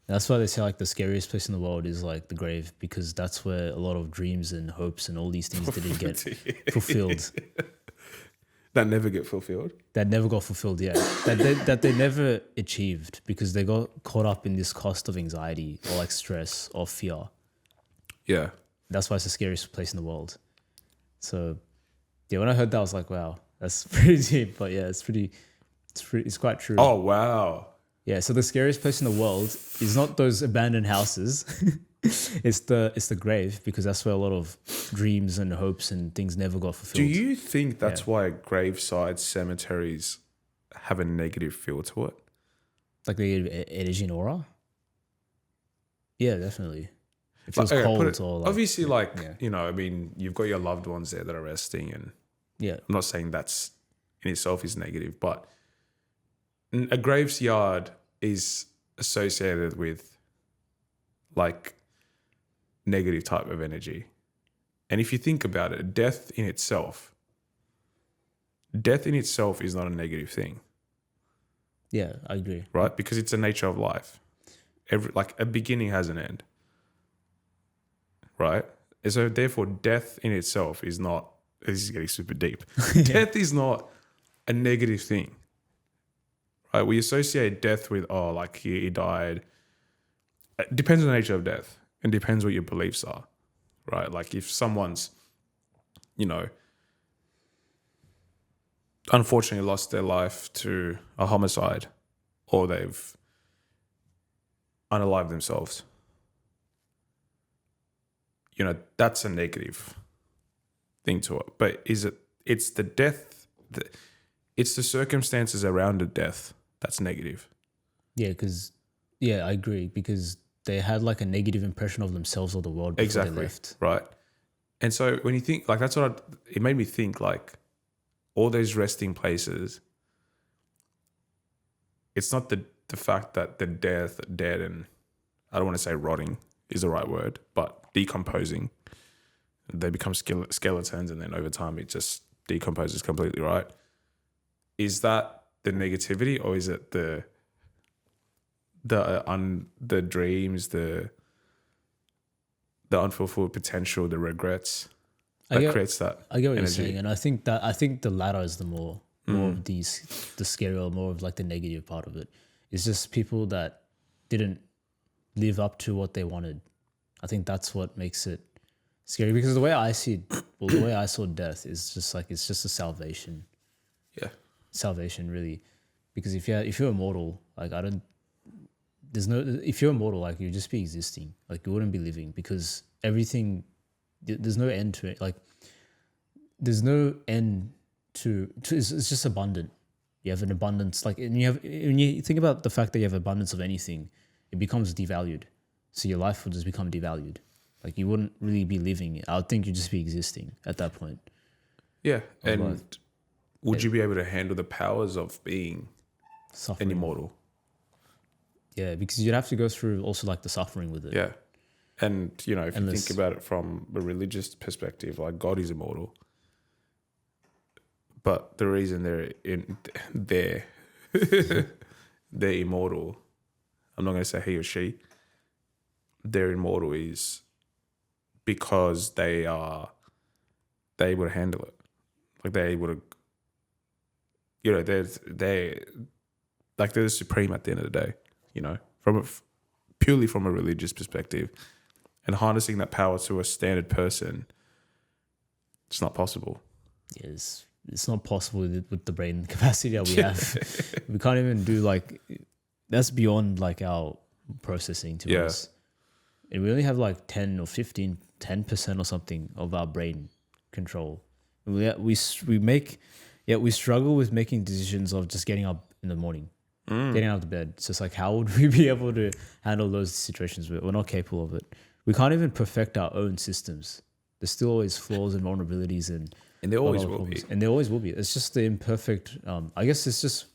That's why they say like the scariest place in the world is like the grave, because that's where a lot of dreams and hopes and all these things didn't get fulfilled. That never get fulfilled. That never got fulfilled yet. That they never achieved because they got caught up in this cost of anxiety or like stress or fear. Yeah. That's why it's the scariest place in the world. So yeah, when I heard that I was like, wow, that's pretty deep. But yeah, it's quite true. Oh wow. Yeah, so the scariest place in the world is not those abandoned houses. it's the grave, because that's where a lot of dreams and hopes and things never got fulfilled. Do you think that's why graveside cemeteries have a negative feel to it? Like the energy and aura? Yeah, definitely. It feels Like, okay, cold or like, obviously, you know, I mean, you've got your loved ones there that are resting, and yeah, I'm not saying that's in itself is negative, but a graveyard is associated with like negative type of energy. And if you think about it, death in itself is not a negative thing. Yeah, I agree. Right? Because it's the nature of life. Like a beginning has an end. Right? And so therefore death in itself is not, this is getting super deep. Death is not a negative thing. Right? We associate death with, oh, like he died. It depends on the nature of death and depends what your beliefs are. Right? Like if someone's, you know, unfortunately lost their life to a homicide, or they've unalived themselves, you know, that's a negative thing to it. But it's the death, it's the circumstances around the death that's negative. Yeah, I agree, because they had like a negative impression of themselves or the world before they left. Right. And so when you think, like, that's what it made me think, like, all those resting places, it's not the fact that they're dead and I don't want to say rotting is the right word, but decomposing. They become skeletons, and then over time it just decomposes completely, right? Is that the negativity, or is it the dreams, the unfulfilled potential, the regrets that creates that I get what energy. you're saying, and I think the latter is the more of the scary, or more of like the negative part of it. It's just people that didn't live up to what they wanted. I think that's what makes it scary, because the way I see it, the way I saw death is just like, it's just a salvation. Yeah. Salvation, really. Because if you're immortal, like if you're immortal, like you'd just be existing. Like you wouldn't be living, because everything, there's no end to it. Like there's no end to it's just abundant. You have an abundance, like, and when you think about the fact that you have abundance of anything, it becomes devalued. So your life will just become devalued. Like you wouldn't really be living. I would think you'd just be existing at that point. Yeah. And would you be able to handle the powers of being Suffering. an immortal? Yeah, because you'd have to go through also like the suffering with it. Yeah. And, you know, if you think about it from a religious perspective, like God is immortal. But the reason they're immortal, I'm not going to say he or she, they're immortal is because they're able to handle it. Like they're able to, you know, they're the supreme at the end of the day, you know, purely from a religious perspective. And harnessing that power to a standard person, it's not possible. Yes, it's not possible with the brain capacity that we have. We can't even do like, that's beyond like our processing to us. And we only have like 10% or something of our brain control. We struggle with making decisions of just getting up in the morning, getting out of the bed. So it's like, how would we be able to handle those situations? We're not capable of it. We can't even perfect our own systems. There's still always flaws and vulnerabilities, and there always will be. And there always will be. It's just the imperfect. I guess it's just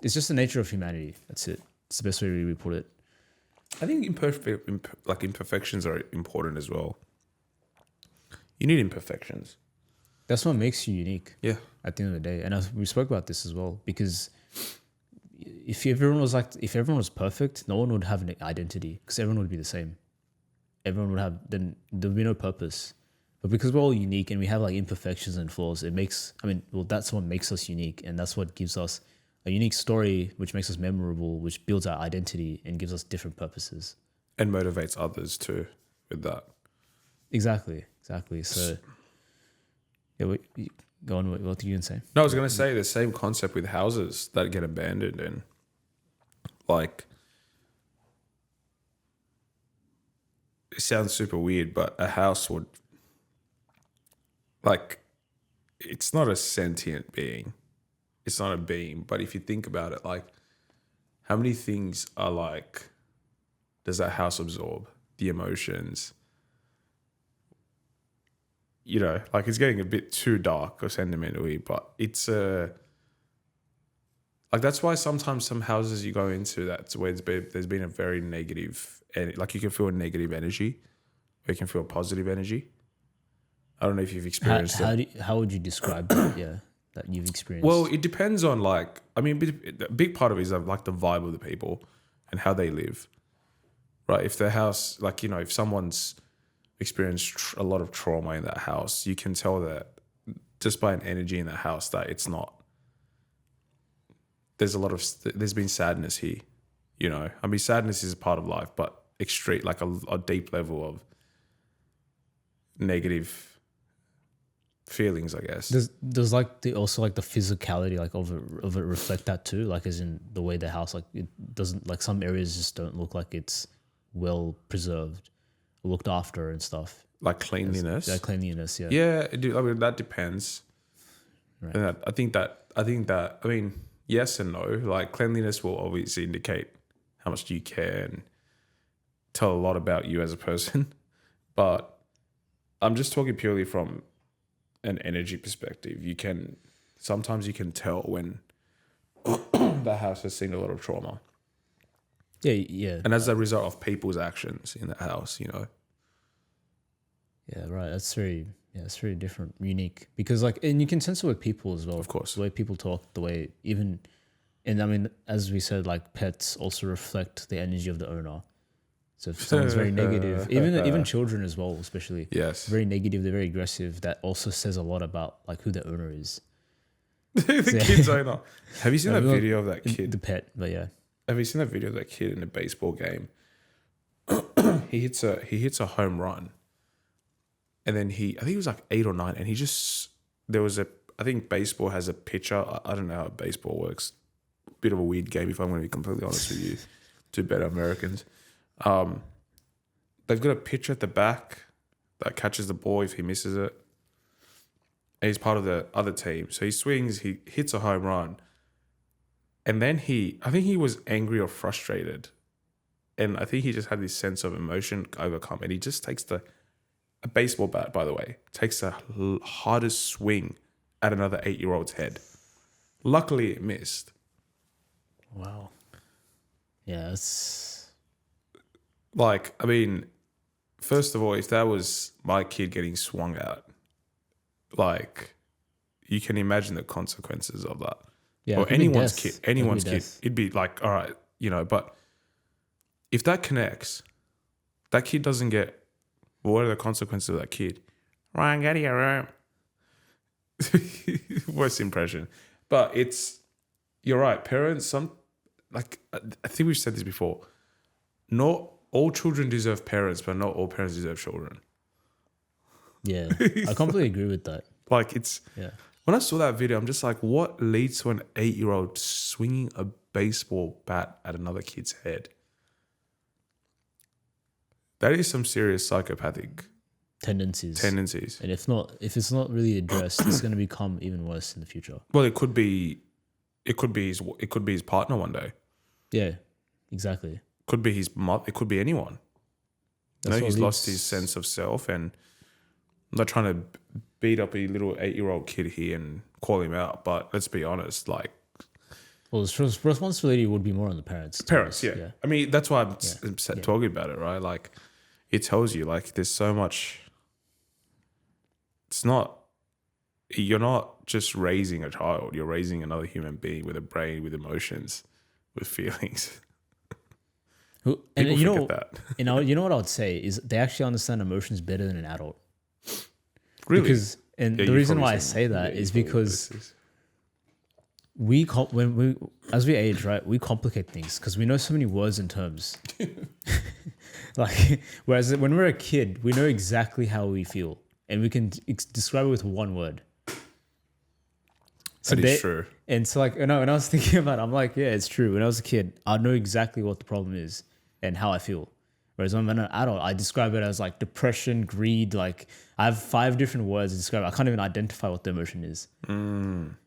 it's just the nature of humanity. That's it. It's the best way we put it. I think imperfections are important as well. You need imperfections. That's what makes you unique. Yeah. At the end of the day, and we spoke about this as well, because if everyone was perfect, no one would have an identity because everyone would be the same. Everyone would have, then there would be no purpose. But because we're all unique and we have like imperfections and flaws, that's what makes us unique, and that's what gives us a unique story, which makes us memorable, which builds our identity and gives us different purposes. And motivates others too with that. Exactly. So, yeah, go on. What were you going to say? No, I was going to say the same concept with houses that get abandoned, and like, it sounds super weird, but a house would, like, it's not a sentient being. It's not a being. But if you think about it, like, how many things are like, does that house absorb? The emotions. You know, like, it's getting a bit too dark or sentimentally, but it's like, that's why sometimes some houses you go into, that's where there's been a very negative, and like, you can feel a negative energy, or you can feel a positive energy. I don't know if you've experienced it. How would you describe that? Yeah, that you've experienced. Well, it depends on, like, I mean, a big part of it is like the vibe of the people and how they live, right? If the house, like, you know, if someone's experienced a lot of trauma in that house, you can tell that just by an energy in that house that it's not. There's been sadness here, you know. I mean, sadness is a part of life, but extreme, like a deep level of negative feelings, I guess. Does like the physicality like of it reflect that too? Like, as in the way the house, like, it doesn't, like, some areas just don't look like it's well preserved, looked after and stuff. Like cleanliness. Yeah, cleanliness. Yeah. Yeah, I mean, that depends. Right. And I think that. I mean, yes and no. Like, cleanliness will obviously indicate how much do you care and tell a lot about you as a person. But I'm just talking purely from an energy perspective. Sometimes you can tell when the house has seen a lot of trauma. Yeah. And as a result of people's actions in the house, you know. Yeah, right. That's very different, unique. Because, like, and you can sense it with people as well. Of course. The way people talk, the way even, and I mean, as we said, like, pets also reflect the energy of the owner. So if someone's very negative, even children as well, especially. Yes. Very negative, they're very aggressive. That also says a lot about, like, who the owner is. The kid's owner. Have you seen that video of that kid? The pet, but yeah. Have you seen that video of that kid in a baseball game? he hits a home run, and then I think he was like 8 or 9, and I think baseball has a pitcher. I don't know how baseball works. Bit of a weird game, if I'm going to be completely honest with you. Two better Americans. They've got a pitcher at the back that catches the ball if he misses it, and he's part of the other team. So he swings, he hits a home run. And then I think he was angry or frustrated. And I think he just had this sense of emotion overcome. And he just takes a baseball bat, by the way, takes the hardest swing at another 8-year-old's head. Luckily, it missed. Wow. Yeah, it's... Like, I mean, first of all, if that was my kid getting swung at, like, you can imagine the consequences of that. Yeah, or anyone's kid, it'd be like, all right, you know, but if that connects, that kid doesn't get, well, what are the consequences of that kid? Ryan, get your room. Worst impression. But you're right, parents, I think we've said this before, not all children deserve parents, but not all parents deserve children. Yeah, I completely agree with that. Like, yeah. When I saw that video, I'm just like, what leads to an 8-year-old swinging a baseball bat at another kid's head? That is some serious psychopathic tendencies. And if it's not really addressed, it's going to become even worse in the future. Well, it could be his partner one day. Yeah, exactly. Could be his mother. It could be anyone. He's lost his sense of self, and I'm not trying to beat up a little 8-year-old kid here and call him out, but let's be honest, like... Well, the responsibility would be more on the parents. Yeah. I mean, that's why I'm talking about it, right? Like, it tells you, like, there's so much... You're not just raising a child, you're raising another human being with a brain, with emotions. with feelings. And People you know, forget that. you know what I would say is they actually understand emotions better than an adult. Really? Because and Yeah, the you've reason probably why I seen- say that yeah, is you've probably because noticed this. when we as we age, right, we complicate things because we know so many words and terms. Like whereas when we're a kid, we know exactly how we feel and we can describe it with one word. So That is true. And so like when I was thinking about it, I'm like, yeah, it's true. When I was a kid, I know exactly what the problem is and how I feel. Whereas when I'm an adult, I describe it as like depression, greed. Like I have 5 different words to describe it. I can't even identify what the emotion is.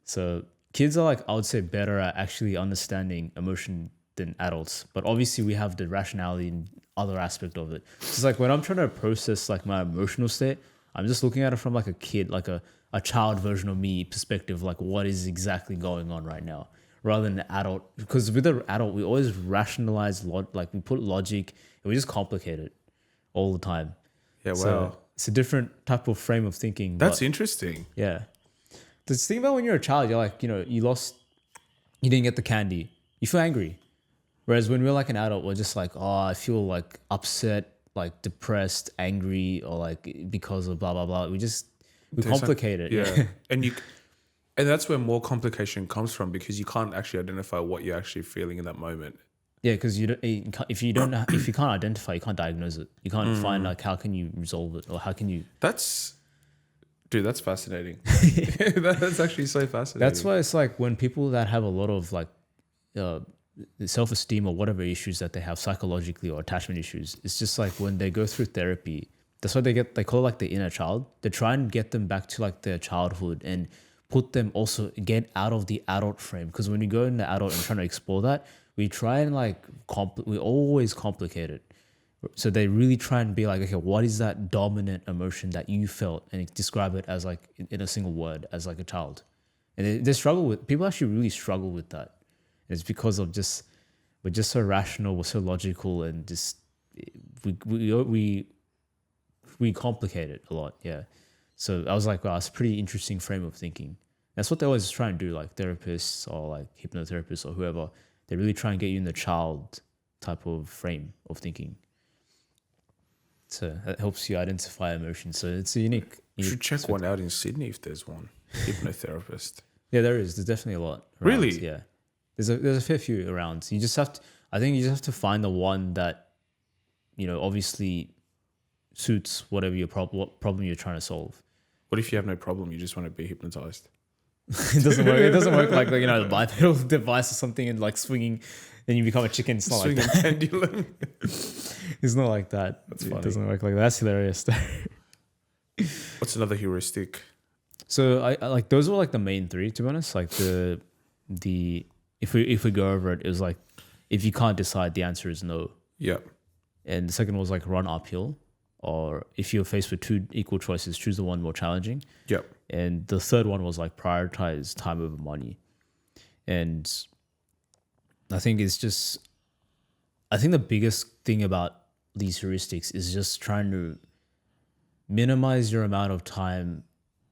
So kids are like, I would say, better at actually understanding emotion than adults. But obviously we have the rationality and other aspect of it. So it's like when I'm trying to process like my emotional state, I'm just looking at it from like a kid, like a child version of me perspective, like what is exactly going on right now, rather than an adult. Because with an adult, we always rationalize, like we put logic and we just complicate it all the time. Yeah, So wow. it's a different type of frame of thinking. That's but interesting. yeah. Just think about when you're a child, you're like, you didn't get the candy. You feel angry. Whereas when we're like an adult, we're just like, oh, I feel like upset, like depressed, angry, or like because of blah, blah, blah. We There's complicate it. Yeah. And that's where more complication comes from because you can't actually identify what you're actually feeling in that moment. Yeah, because if you can't identify, you can't diagnose it. You can't find like how can you resolve it or how can you. That's fascinating. That's actually so fascinating. That's why it's like when people that have a lot of like self-esteem or whatever issues that they have psychologically or attachment issues, it's just like when they go through therapy, that's why they call it like the inner child. They try and get them back to like their childhood and put them also get out of the adult frame. Because when you go in the adult and trying to explore that, we try and like we always complicate it. So they really try and be like, okay, what is that dominant emotion that you felt, and describe it as like in a single word as like a child. And they struggle with, people actually really struggle with that. And it's because of we're just so rational, we're so logical, and just we complicate it a lot. Yeah. So I was like, wow, it's a pretty interesting frame of thinking. That's what they always try and do, like therapists or like hypnotherapists or whoever. They really try and get you in the child type of frame of thinking. So that helps you identify emotions. So it's a unique. You should check one out in Sydney if there's one. Hypnotherapist. Yeah, there is. There's definitely a lot. Around. Really? Yeah. There's a fair few around. You just have to. I think you just have to find the one that, obviously suits whatever what problem you're trying to solve. What if you have no problem? You just want to be hypnotized. It doesn't work. It doesn't work like the bipedal device or something and like swinging, then you become a chicken. It's not like that. Pendulum. It's not like that. Funny. It doesn't work like that. That's hilarious. What's another heuristic? So I like those were like the main 3, to be honest. Like the if we go over it, it was like if you can't decide, the answer is no. Yeah. And the second was like run uphill, or if you're faced with 2 equal choices, choose the one more challenging. Yep. And the third one was like prioritize time over money. And I think the biggest thing about these heuristics is just trying to minimize your amount of time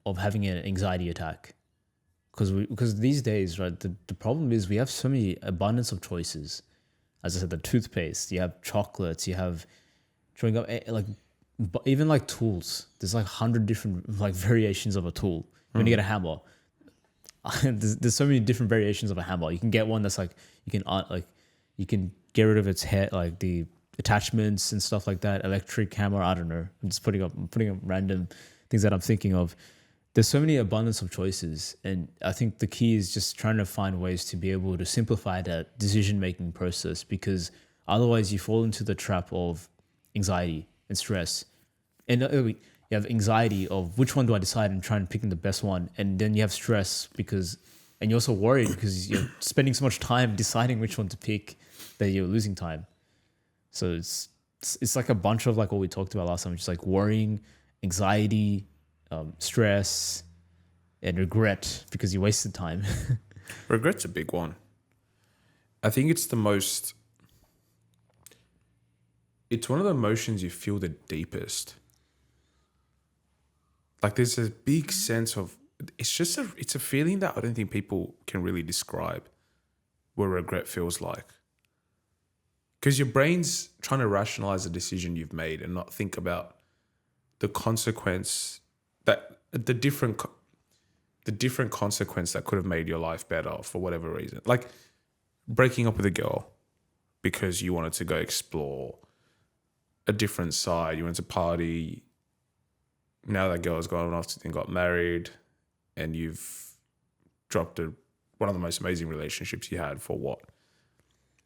of having an anxiety attack. Because these days, right, the problem is we have so many abundance of choices. As I said, the toothpaste, you have chocolates, you have chewing up, like even like tools. There's like 100 different like variations of a tool. When you get a hammer, there's so many different variations of a hammer. You can get one that's like you can get rid of its head, like the attachments and stuff like that. Electric hammer, I don't know. I'm just putting up random things that I'm thinking of. There's so many abundance of choices, and I think the key is just trying to find ways to be able to simplify that decision-making process, because otherwise you fall into the trap of anxiety and stress. And you have anxiety of which one do I decide and try and picking the best one, and then you have stress and you're also worried because you're spending so much time deciding which one to pick that you're losing time. So it's like a bunch of like what we talked about last time, just like worrying, anxiety, stress, and regret because you wasted time. Regret's a big one. I think it's one of the emotions you feel the deepest. Like there's a big sense of, it's a feeling that I don't think people can really describe. what regret feels like. Because your brain's trying to rationalize a decision you've made and not think about the consequence that the different consequence that could have made your life better for whatever reason. Like breaking up with a girl because you wanted to go explore a different side. You went to party. Now that girl's gone off and got married, and you've dropped one of the most amazing relationships you had for what?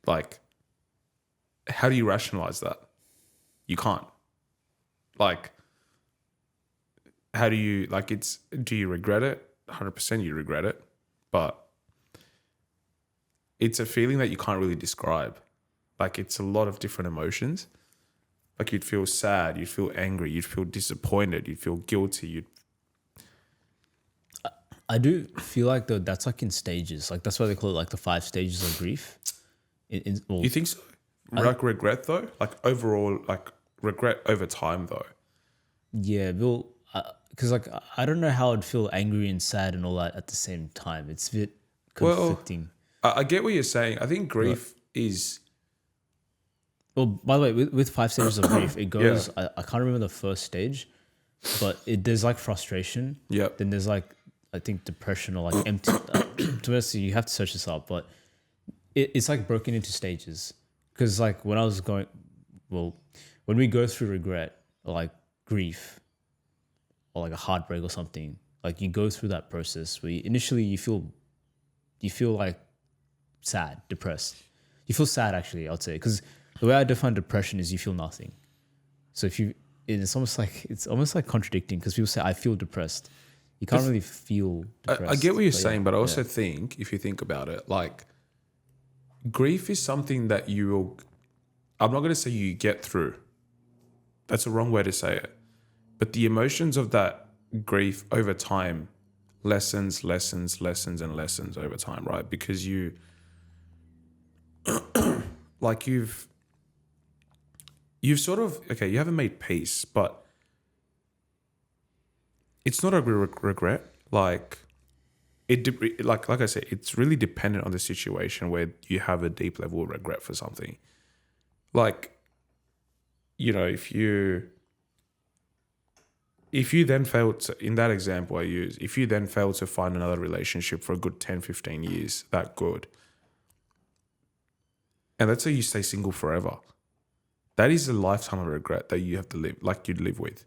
Like, how do you rationalize that? You can't. Like, how do you, like, do you regret it? 100% you regret it. But it's a feeling that you can't really describe. Like, it's a lot of different emotions. Like, you'd feel sad, you'd feel angry, you'd feel disappointed, you'd feel guilty. I do feel like though that's like in stages. Like that's why they call it like the 5 stages of grief. You think so? Like regret though? Like overall, like regret over time though? Yeah, well, because like I don't know how I'd feel angry and sad and all that at the same time. It's a bit conflicting. Well, I get what you're saying. I think grief is... Well, by the way, with 5 stages of grief, it goes. I can't remember the first stage, but there's like frustration. Yeah. Then there's like I think depression or like empty. To us, you have to search this up, but it's like broken into stages. Because like when we go through regret or like grief or like a heartbreak or something, like you go through that process where initially you feel like sad, depressed. You feel sad actually, I'd say, because the way I define depression is you feel nothing. So it's almost like contradicting because people say I feel depressed. You can't really feel depressed. I get what you're saying, but I also think if you think about it, like grief is something that I'm not going to say you get through. That's the wrong way to say it. But the emotions of that grief over time lessens and lessens over time, right? Because you like you've sort of, okay, you haven't made peace, but it's not a regret. Like like I said, it's really dependent on the situation where you have a deep level of regret for something. Like, you know, if you then fail to, in that example I use, if you then fail to find another relationship for a good 10, 15 years, that good, and let's say you stay single forever, that is a lifetime of regret that you have to live, like you'd live with.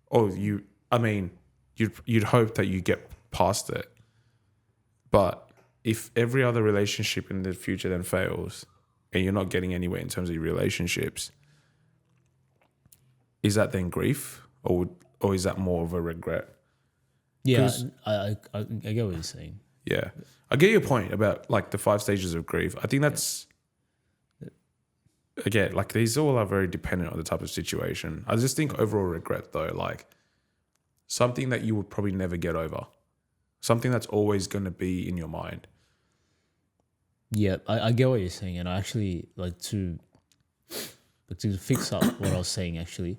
Or you'd hope that you get past it. But if every other relationship in the future then fails and you're not getting anywhere in terms of your relationships, is that then grief or is that more of a regret? Yeah, I get what you're saying. Yeah. I get your point about like the 5 stages of grief. I think that's, again, like these all are very dependent on the type of situation. I just think overall regret though, like something that you would probably never get over, something that's always going to be in your mind. Yeah, I get what you're saying, and I actually like to fix up what I was saying, actually,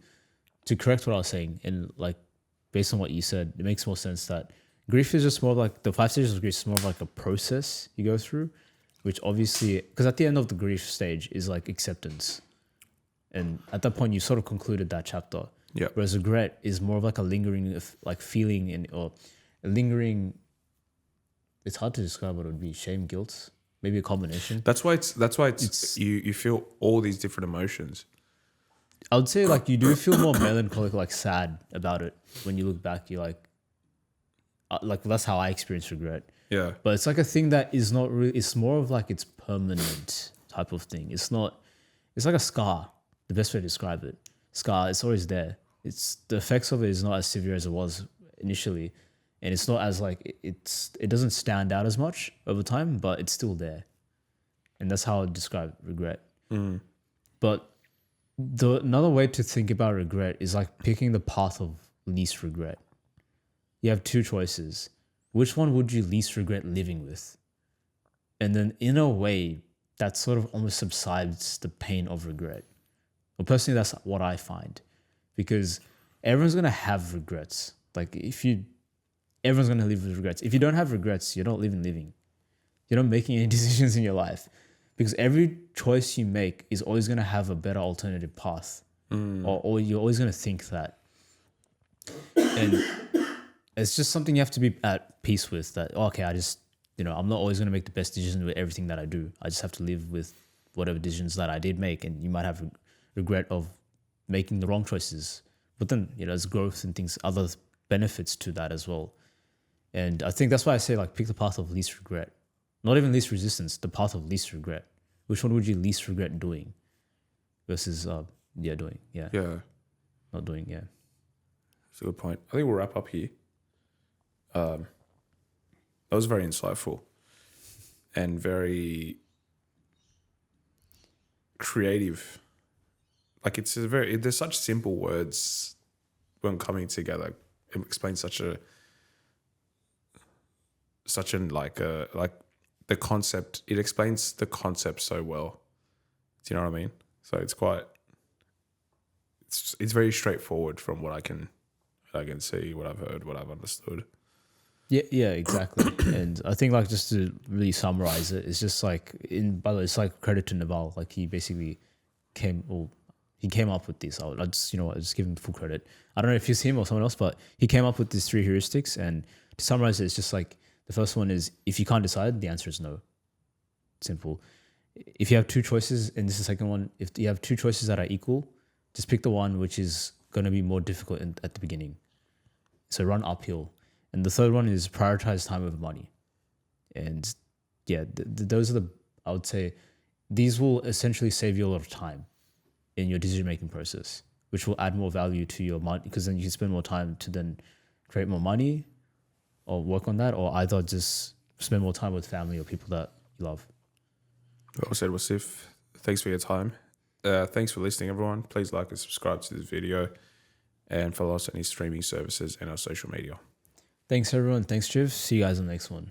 to correct what I was saying, and like based on what you said, it makes more sense that grief is just more like the 5 stages of grief is more of like a process you go through, which obviously, because at the end of the grief stage is like acceptance, and at that point you sort of concluded that chapter. Yeah. Whereas regret is more of like a lingering like feeling or a lingering. It's hard to describe what it would be. Shame, guilt, maybe a combination. That's why it's you feel all these different emotions. I would say like you do feel more melancholic, like sad about it when you look back. You're like that's how I experience regret. Yeah. But it's like a thing that is not really. It's more of like it's permanent type of thing. It's not. It's like a scar. The best way to describe it. Scar. It's always there. It's the effects of it is not as severe as it was initially, and it's not as like it doesn't stand out as much over time, but it's still there, and that's how I describe regret. But another way to think about regret is like picking the path of least regret. You have 2 choices. Which one would you least regret living with? And then in a way, that sort of almost subsides the pain of regret. Well, personally, that's what I find. Because everyone's going to have regrets. Like everyone's going to live with regrets. If you don't have regrets, you're not living. you're not making any decisions in your life, because every choice you make is always going to have a better alternative path, or you're always going to think that. And it's just something you have to be at peace with, that, okay, I just, I'm not always going to make the best decision with everything that I do. I just have to live with whatever decisions that I did make. And you might have regret of making the wrong choices. But then, there's growth and things, other benefits to that as well. And I think that's why I say, like, pick the path of least regret. Not even least resistance, the path of least regret. Which one would you least regret doing versus, doing? Yeah. Yeah. Not doing, yeah. That's a good point. I think we'll wrap up here. That was very insightful and very creative. Like, there's such simple words when coming together. It explains such the concept. It explains the concept so well. Do you know what I mean? So it's very straightforward from what I can see, what I've heard, what I've understood. Yeah, exactly. And I think, like, just to really summarize it, it's just like, by the way, it's like credit to Naval. Like, he basically came up with this. I just give him full credit. I don't know if it's him or someone else, but he came up with these 3 heuristics. And to summarize it, it's just like, the first one is, if you can't decide, the answer is no. Simple. If you have 2 choices, and this is the second one, if you have 2 choices that are equal, just pick the one which is going to be more difficult at the beginning. So run uphill. And the third one is prioritize time over money. And yeah, those are I would say, these will essentially save you a lot of time in your decision-making process, which will add more value to your money, because then you can spend more time to then create more money or work on that, or either just spend more time with family or people that you love. Well said, Wasif. Thanks for your time. Thanks for listening, everyone. Please like and subscribe to this video and follow us on any streaming services and our social media. Thanks, everyone. Thanks, Triv. See you guys on the next one.